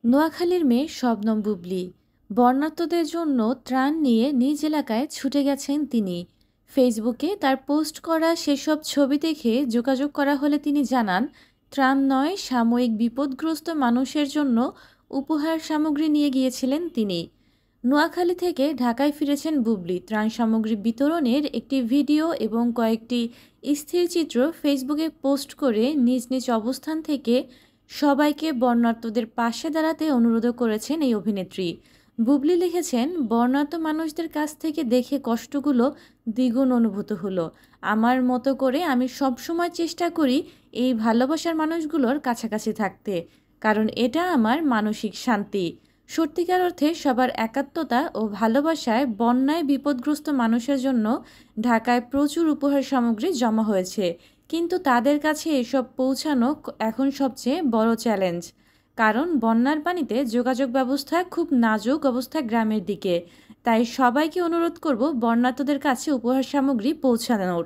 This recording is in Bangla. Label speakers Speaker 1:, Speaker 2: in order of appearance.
Speaker 1: নোয়াখালীর মেয়ে শবনম বুবলী বন্যার্তদের জন্য ত্রাণ নিয়ে নিজ এলাকায় ছুটে গেছেন তিনি। ফেসবুকে তার পোস্ট করা সেসব ছবি দেখে যোগাযোগ করা হলে তিনি জানান, ত্রাণ নয়, সাময়িক বিপদগ্রস্ত মানুষের জন্য উপহার সামগ্রী নিয়ে গিয়েছিলেন তিনি। নোয়াখালী থেকে ঢাকায় ফিরেছেন বুবলী। ত্রাণ সামগ্রী বিতরণের একটি ভিডিও এবং কয়েকটি স্থিরচিত্র ফেসবুকে পোস্ট করে নিজ নিজ অবস্থান থেকে সবাইকে বর্ণার্তদের পাশে দাঁড়াতে অনুরোধ করেছেন এই অভিনেত্রী। বুবলী লিখেছেন, বর্ণার্ত মানুষদের কাছ থেকে দেখে কষ্টগুলো দ্বিগুণ অনুভূত হলো। আমার মতো করে আমি সবসময় চেষ্টা করি এই ভালোবাসার মানুষগুলোর কাছাকাছি থাকতে, কারণ এটা আমার মানসিক শান্তি। সত্যিকার অর্থে সবার একাত্মতা ও ভালোবাসায় বন্যায় বিপদগ্রস্ত মানুষের জন্য ঢাকায় প্রচুর উপহার সামগ্রী জমা হয়েছে, কিন্তু তাদের কাছে এসব পৌঁছানো এখন সবচেয়ে বড় চ্যালেঞ্জ। কারণ বন্যার পানিতে যোগাযোগ ব্যবস্থা খুব নাজুক অবস্থা গ্রামের দিকে। তাই সবাইকে অনুরোধ করব বন্যার্তদের কাছে উপহার সামগ্রী পৌঁছানোর।